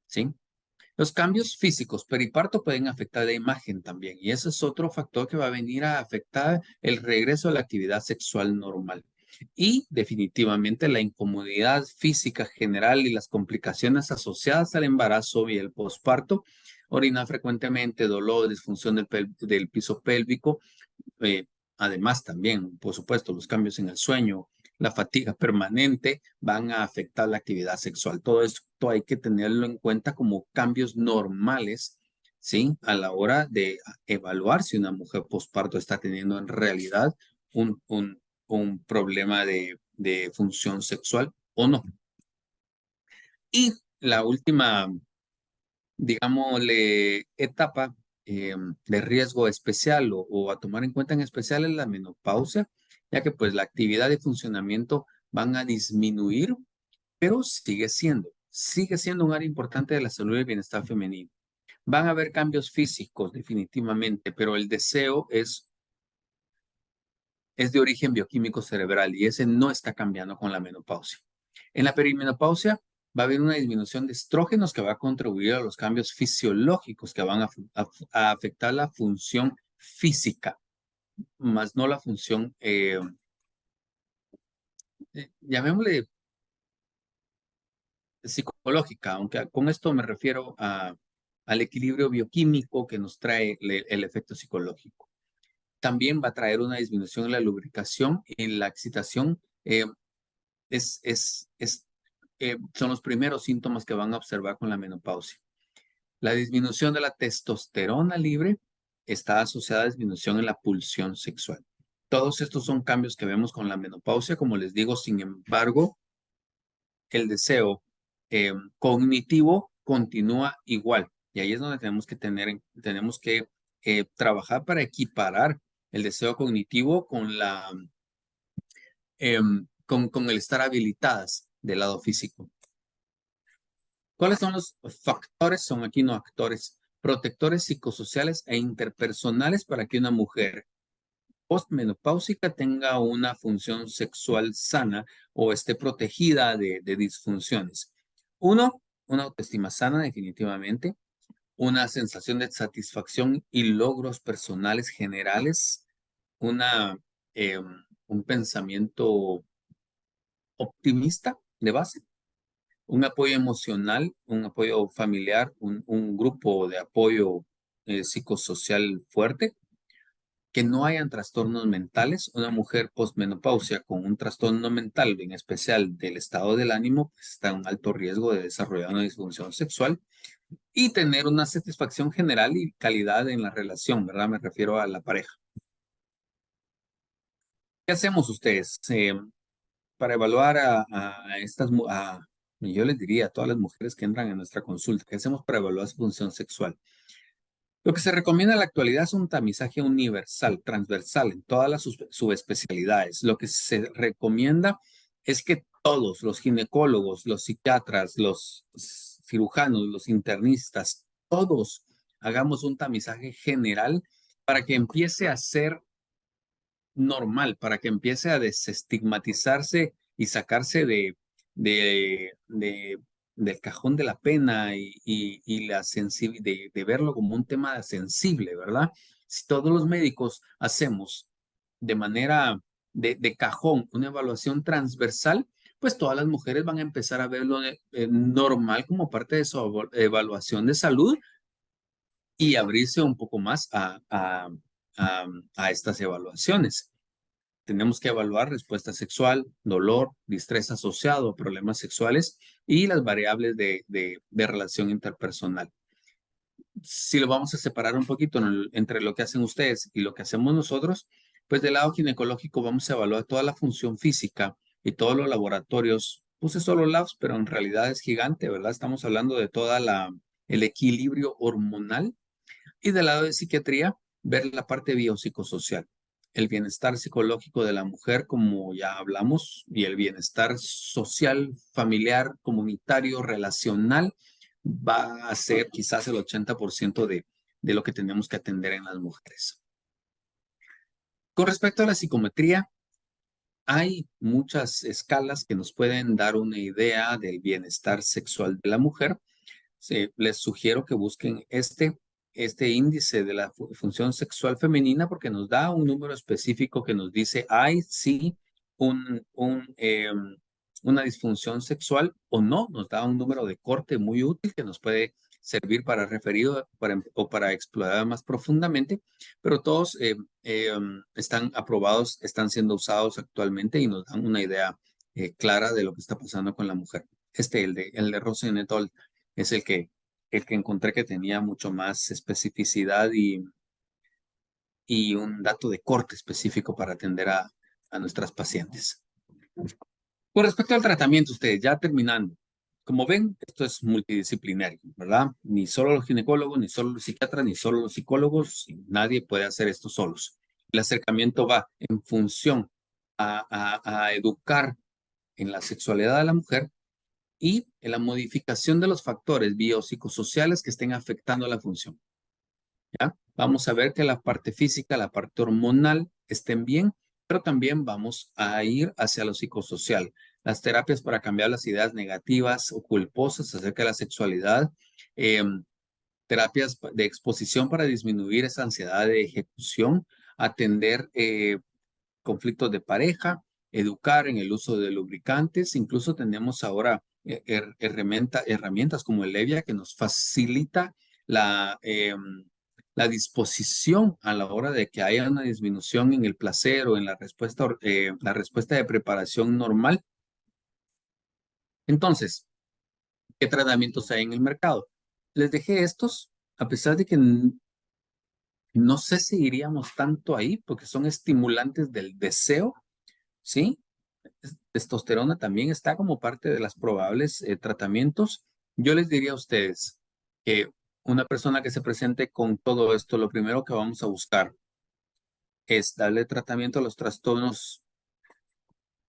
¿sí? Los cambios físicos periparto pueden afectar la imagen también, y ese es otro factor que va a venir a afectar el regreso a la actividad sexual normal. Y definitivamente la incomodidad física general y las complicaciones asociadas al embarazo y el posparto, orinar frecuentemente, dolor, disfunción del piso pélvico, además también, por supuesto, los cambios en el sueño, la fatiga permanente van a afectar la actividad sexual. Todo esto hay que tenerlo en cuenta como cambios normales, ¿sí? A la hora de evaluar si una mujer posparto está teniendo en realidad un problema de función sexual o no. Y la última, digámosle, etapa de riesgo especial o a tomar en cuenta en especial es la menopausia, ya que pues la actividad y funcionamiento van a disminuir, pero sigue siendo un área importante de la salud y el bienestar femenino. Van a haber cambios físicos definitivamente, pero el deseo es de origen bioquímico cerebral y ese no está cambiando con la menopausia. En la perimenopausia va a haber una disminución de estrógenos que va a contribuir a los cambios fisiológicos que van a afectar la función física, más no la función, llamémosle psicológica, aunque con esto me refiero al equilibrio bioquímico que nos trae el efecto psicológico. También va a traer una disminución en la lubricación y en la excitación. Son los primeros síntomas que van a observar con la menopausia. La disminución de la testosterona libre está asociada a disminución en la pulsión sexual. Todos estos son cambios que vemos con la menopausia. Como les digo, sin embargo, el deseo cognitivo continúa igual. Y ahí es donde tenemos que trabajar para equiparar el deseo cognitivo con con el estar habilitadas del lado físico. ¿Cuáles son los factores? Son aquí no actores, protectores psicosociales e interpersonales para que una mujer postmenopáusica tenga una función sexual sana o esté protegida de disfunciones. Uno, una autoestima sana definitivamente, una sensación de satisfacción y logros personales generales, un pensamiento optimista de base, un apoyo emocional, un apoyo familiar, un grupo de apoyo psicosocial fuerte, que no hayan trastornos mentales. Una mujer postmenopausia con un trastorno mental, en especial del estado del ánimo, pues está en un alto riesgo de desarrollar una disfunción sexual y tener una satisfacción general y calidad en la relación, ¿verdad? Me refiero a la pareja. ¿Qué hacemos ustedes para evaluar yo les diría a todas las mujeres que entran en nuestra consulta, ¿qué hacemos para evaluar su función sexual? Lo que se recomienda en la actualidad es un tamizaje universal, transversal, en todas las subespecialidades. Lo que se recomienda es que todos, los ginecólogos, los psiquiatras, los cirujanos, los internistas, todos hagamos un tamizaje general para que empiece a ser normal, para que empiece a desestigmatizarse y sacarse del cajón de la pena y la de verlo como un tema sensible, ¿verdad? Si todos los médicos hacemos de manera de cajón una evaluación transversal, pues todas las mujeres van a empezar a verlo normal como parte de su evaluación de salud y abrirse un poco más a estas evaluaciones. Tenemos que evaluar respuesta sexual, dolor, distrés asociado a problemas sexuales y las variables de relación interpersonal. Si lo vamos a separar un poquito entre lo que hacen ustedes y lo que hacemos nosotros, pues del lado ginecológico vamos a evaluar toda la función física y todos los laboratorios. Puse solo labs, pero en realidad es gigante, ¿verdad? Estamos hablando de toda el equilibrio hormonal. Y del lado de psiquiatría, ver la parte biopsicosocial, el bienestar psicológico de la mujer, como ya hablamos, y el bienestar social, familiar, comunitario, relacional, va a ser quizás el 80% de lo que tenemos que atender en las mujeres. Con respecto a la psicometría, hay muchas escalas que nos pueden dar una idea del bienestar sexual de la mujer. sí, les sugiero que busquen este índice de la función sexual femenina porque nos da un número específico que nos dice, hay sí una disfunción sexual o no, nos da un número de corte muy útil que nos puede servir para referir o para explorar más profundamente, pero todos están aprobados, están siendo usados actualmente y nos dan una idea clara de lo que está pasando con la mujer. El de Rosen et al. Es el que encontré que tenía mucho más especificidad y un dato de corte específico para atender a nuestras pacientes. Con respecto al tratamiento, ustedes, ya terminando, como ven, esto es multidisciplinario, ¿verdad? Ni solo los ginecólogos, ni solo los psiquiatras, ni solo los psicólogos, nadie puede hacer esto solos. El acercamiento va en función a educar en la sexualidad de la mujer y en la modificación de los factores biopsicosociales que estén afectando la función. ¿Ya? Vamos a ver que la parte física, la parte hormonal estén bien, pero también vamos a ir hacia lo psicosocial. Las terapias para cambiar las ideas negativas o culposas acerca de la sexualidad, terapias de exposición para disminuir esa ansiedad de ejecución, atender conflictos de pareja, educar en el uso de lubricantes. Incluso tenemos ahora herramientas como el Evia que nos facilita la disposición a la hora de que haya una disminución en el placer o en la respuesta de preparación normal. Entonces, ¿qué tratamientos hay en el mercado? Les dejé estos, a pesar de que no sé si iríamos tanto ahí, porque son estimulantes del deseo, ¿sí? Testosterona también está como parte de los probables tratamientos. Yo les diría a ustedes que una persona que se presente con todo esto, lo primero que vamos a buscar es darle tratamiento a los trastornos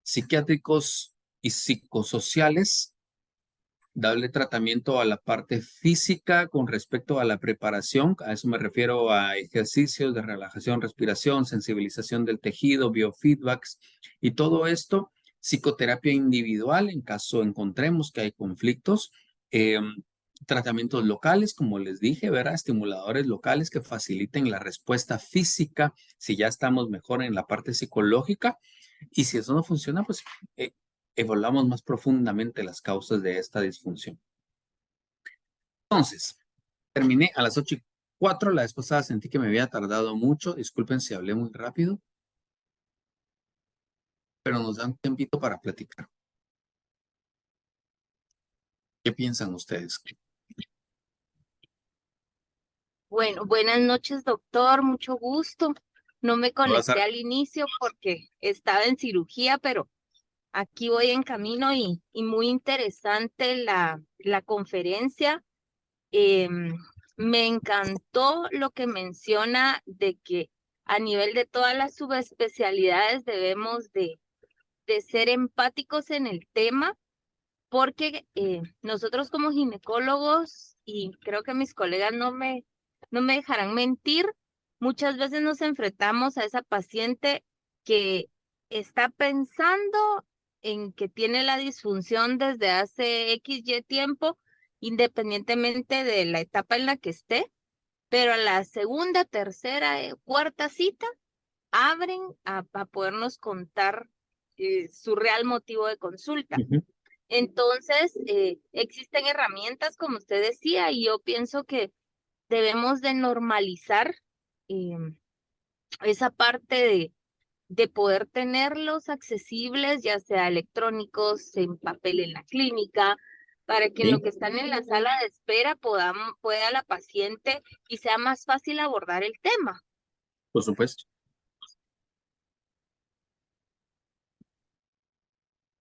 psiquiátricos y psicosociales, darle tratamiento a la parte física con respecto a la preparación. A eso me refiero a ejercicios de relajación, respiración, sensibilización del tejido, biofeedbacks y todo esto. Psicoterapia individual en caso encontremos que hay conflictos. Tratamientos locales, como les dije, ¿verdad? Estimuladores locales que faciliten la respuesta física si ya estamos mejor en la parte psicológica. Y si eso no funciona, pues evaluamos más profundamente las causas de esta disfunción. Entonces, terminé a las 8:04. La vez pasada sentí que me había tardado mucho. Disculpen si hablé muy rápido, pero nos dan un tiempito para platicar. ¿Qué piensan ustedes? Bueno, buenas noches, doctor. Mucho gusto. No me conecté al inicio porque estaba en cirugía, pero aquí voy en camino y muy interesante la conferencia. Me encantó lo que menciona de que a nivel de todas las subespecialidades debemos de ser empáticos en el tema, porque nosotros como ginecólogos, y creo que mis colegas no me dejarán mentir, muchas veces nos enfrentamos a esa paciente que está pensando en que tiene la disfunción desde hace XY tiempo, independientemente de la etapa en la que esté, pero a la segunda, tercera, cuarta cita, abren a podernos contar su real motivo de consulta. Entonces, existen herramientas, como usted decía, y yo pienso que debemos de normalizar esa parte de poder tenerlos accesibles, ya sea electrónicos, en papel en la clínica, para que lo que están en la sala de espera pueda la paciente y sea más fácil abordar el tema. Por supuesto.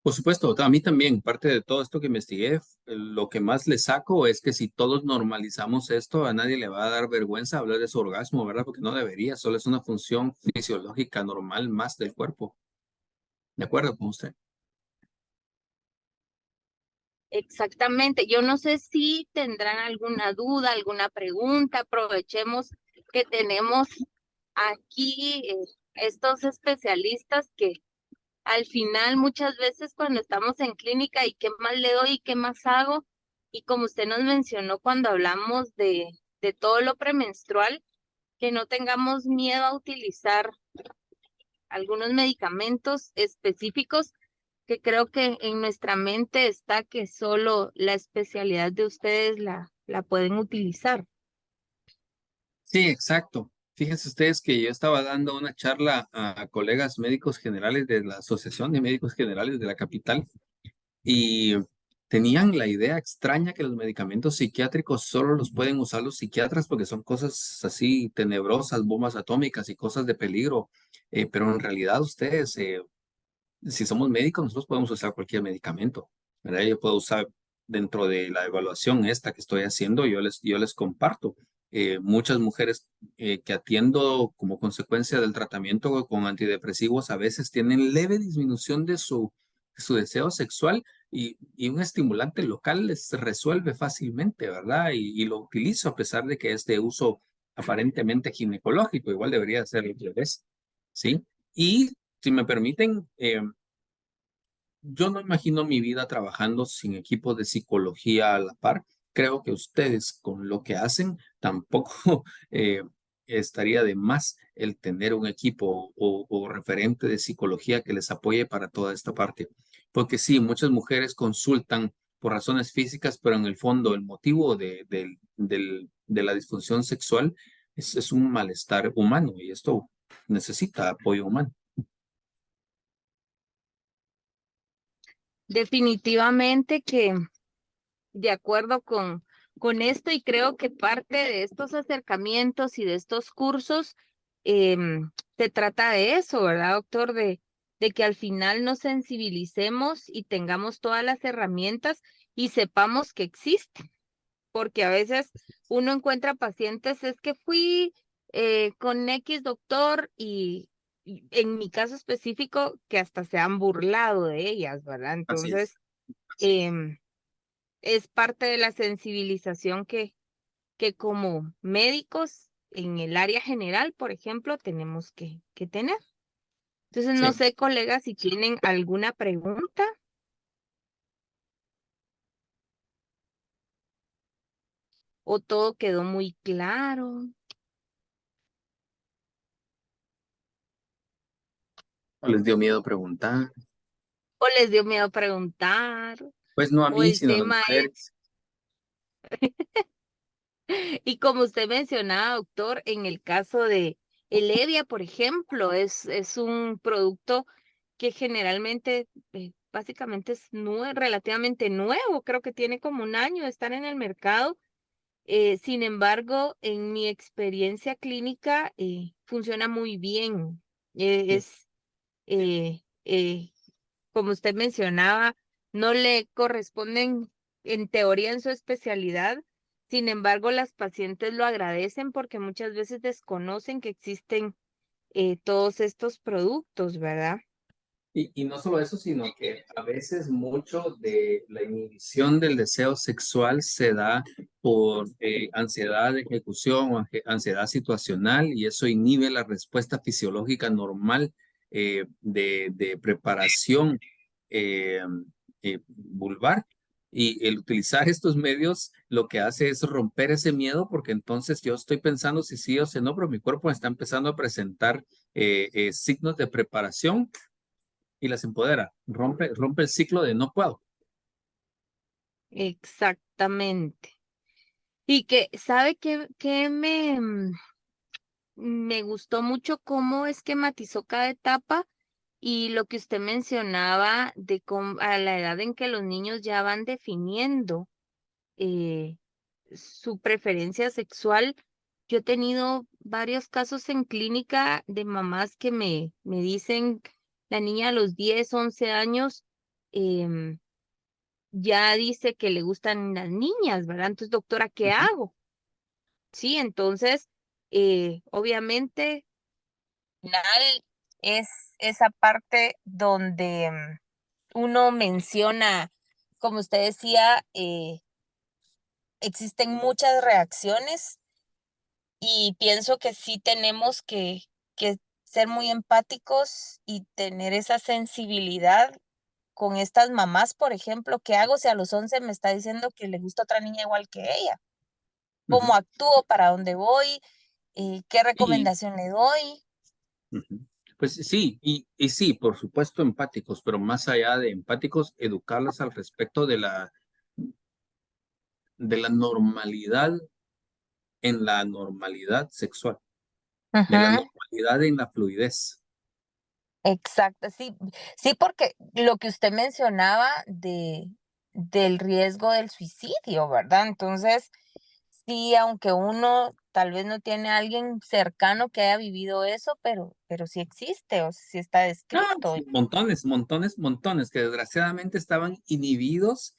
Por supuesto, a mí también, parte de todo esto que investigué, lo que más le saco es que si todos normalizamos esto, a nadie le va a dar vergüenza hablar de su orgasmo, ¿verdad? Porque no debería, solo es una función fisiológica normal más del cuerpo. ¿De acuerdo con usted? Exactamente. Yo no sé si tendrán alguna duda, alguna pregunta. Aprovechemos que tenemos aquí estos especialistas que al final muchas veces cuando estamos en clínica y qué más le doy y qué más hago, Y como usted nos mencionó cuando hablamos de todo lo premenstrual, que no tengamos miedo a utilizar algunos medicamentos específicos, que creo que en nuestra mente está que solo la especialidad de ustedes la pueden utilizar. Sí, exacto. Fíjense ustedes que yo estaba dando una charla a colegas médicos generales de la Asociación de Médicos Generales de la capital y tenían la idea extraña que los medicamentos psiquiátricos solo los pueden usar los psiquiatras porque son cosas así tenebrosas, bombas atómicas y cosas de peligro. Pero en realidad ustedes, si somos médicos, nosotros podemos usar cualquier medicamento, ¿verdad? Yo puedo usar dentro de la evaluación esta que estoy haciendo, yo les comparto. Muchas mujeres que atiendo como consecuencia del tratamiento con antidepresivos a veces tienen leve disminución de su deseo sexual y un estimulante local les resuelve fácilmente, ¿verdad? Y lo utilizo a pesar de que es de uso aparentemente ginecológico, igual debería ser al revés, ¿sí? Y si me permiten, yo no imagino mi vida trabajando sin equipos de psicología a la par. Creo que ustedes con lo que hacen tampoco estaría de más el tener un equipo o referente de psicología que les apoye para toda esta parte. Porque sí, muchas mujeres consultan por razones físicas, pero en el fondo el motivo de la disfunción sexual es un malestar humano y esto necesita apoyo humano. Definitivamente que de acuerdo con esto, y creo que parte de estos acercamientos y de estos cursos se trata de eso, ¿verdad, doctor? De que al final nos sensibilicemos y tengamos todas las herramientas y sepamos que existen, porque a veces uno encuentra pacientes, es que fui con X doctor y en mi caso específico, que hasta se han burlado de ellas, ¿verdad? Así es. Entonces, es parte de la sensibilización que como médicos en el área general, por ejemplo, tenemos que tener. Entonces, no Sí. sé, colegas, si tienen alguna pregunta o todo quedó muy claro ¿O les dio miedo preguntar? o les dio miedo preguntar Pues no a o mí, el sino a las tema es, mujeres. y como usted mencionaba, doctor, en el caso de el Evia, por ejemplo, es un producto que generalmente, básicamente es relativamente nuevo, creo que tiene como un año de estar en el mercado. Sin embargo, en mi experiencia clínica, funciona muy bien. Sí. Es, como usted mencionaba, no le corresponden en teoría en su especialidad. Sin embargo, las pacientes lo agradecen porque muchas veces desconocen que existen todos estos productos, ¿verdad? Y no solo eso, sino que a veces mucho de la inhibición del deseo sexual se da por ansiedad de ejecución o ansiedad situacional y eso inhibe la respuesta fisiológica normal de preparación eh, vulvar. Y el utilizar estos medios lo que hace es romper ese miedo porque entonces yo estoy pensando si sí o si no, pero mi cuerpo está empezando a presentar signos de preparación y las empodera. Rompe el ciclo de no puedo. Exactamente. Y que, ¿sabe qué me gustó mucho cómo esquematizó cada etapa y lo que usted mencionaba de cómo a la edad en que los niños ya van definiendo eh, su preferencia sexual? Yo he tenido varios casos en clínica de mamás que me dicen, la niña a los 10, 11 años, em, ya dice que le gustan las niñas, ¿verdad? Entonces, doctora, ¿qué Ujú. hago? Sí, entonces, obviamente, al final es esa parte donde uno menciona, como usted decía, existen muchas reacciones y pienso que sí tenemos que ser muy empáticos y tener esa sensibilidad con estas mamás, por ejemplo? ¿Qué hago si a los 11 me está diciendo que le gusta otra niña igual que ella? ¿Cómo actúo? ¿Para dónde voy? ¿Qué recomendación le doy? Pues sí, y sí, por supuesto empáticos, pero más allá de empáticos, educarlas al respecto de la normalidad en la normalidad sexual, de la normalidad en la fluidez. Exacto, sí, sí, porque lo que usted mencionaba del riesgo del suicidio, ¿verdad? Entonces, sí, aunque uno tal vez no tiene a alguien cercano que haya vivido eso, pero sí existe, o sí está descrito. Sí, montones que desgraciadamente estaban inhibidos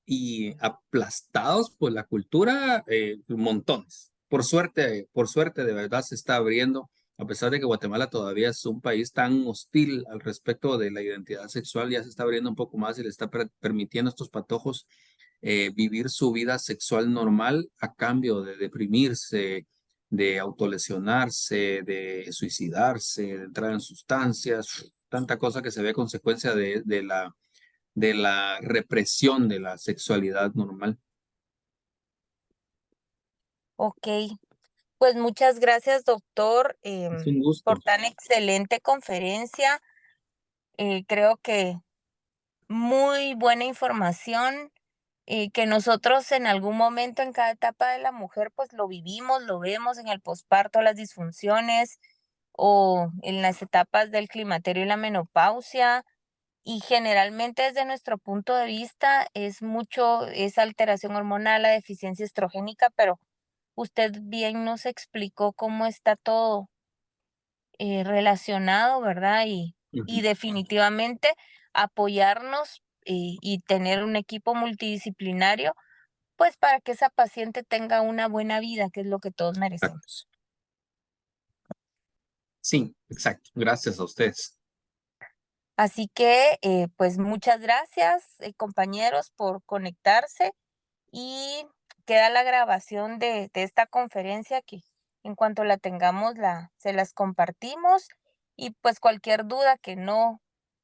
y aplastados por la cultura, montones. Por suerte, de verdad se está abriendo, a pesar de que Guatemala todavía es un país tan hostil al respecto de la identidad sexual, ya se está abriendo un poco más y le está permitiendo a estos patojos vivir su vida sexual normal a cambio de deprimirse, de autolesionarse, de suicidarse, de entrar en sustancias, tanta cosa que se ve consecuencia de la represión de la sexualidad normal. Ok, pues muchas gracias, doctor, Es un gusto. por tan excelente conferencia. Creo que muy buena información, que nosotros en algún momento en cada etapa de la mujer, pues lo vivimos, lo vemos en el posparto, las disfunciones o en las etapas del climaterio y la menopausia. Y generalmente desde nuestro punto de vista es mucho esa alteración hormonal, la deficiencia estrogénica, pero usted bien nos explicó cómo está todo relacionado, ¿verdad? Y definitivamente apoyarnos y tener un equipo multidisciplinario, pues para que esa paciente tenga una buena vida, que es lo que todos merecemos. Sí, exacto. Gracias a ustedes. Así que, pues muchas gracias, compañeros, por conectarse y queda la grabación de esta conferencia que en cuanto la tengamos se las compartimos y pues cualquier duda que no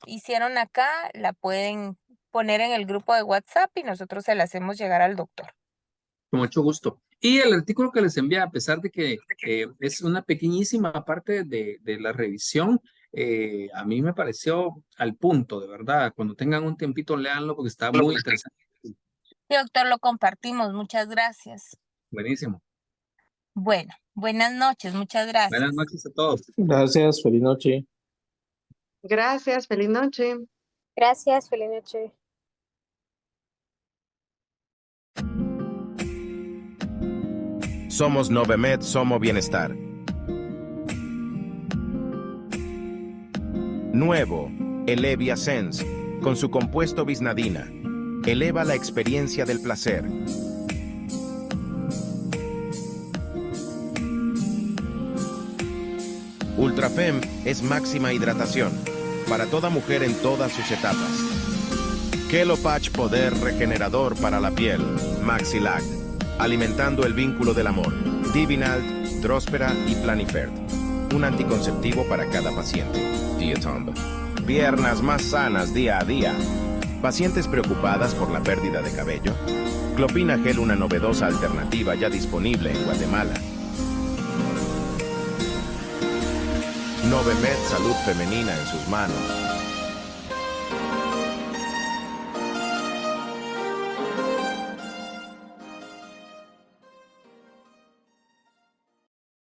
hicieron acá la pueden poner en el grupo de WhatsApp y nosotros se la hacemos llegar al doctor. Con mucho gusto. Y el artículo que les envía, a pesar de que es una pequeñísima parte de la revisión, a mí me pareció al punto, de verdad. Cuando tengan un tiempito, léanlo porque está muy interesante. Sí, doctor, lo compartimos. Muchas gracias. Buenísimo. Bueno, buenas noches. Muchas gracias. Buenas noches a todos. Gracias, feliz noche. Gracias, feliz noche. Gracias, feliz noche. Somos Novemed, Somo Bienestar. Nuevo, Elevia Sense, con su compuesto bisnadina. Eleva la experiencia del placer. Ultrafem es máxima hidratación para toda mujer en todas sus etapas. Kelopatch Poder Regenerador para la piel, Maxilag, alimentando el vínculo del amor. Divinalt, Drospera y Planifert, un anticonceptivo para cada paciente. Diatomb, piernas más sanas día a día. ¿Pacientes preocupadas por la pérdida de cabello? Clopina Gel, una novedosa alternativa ya disponible en Guatemala. Novemed, salud femenina en sus manos.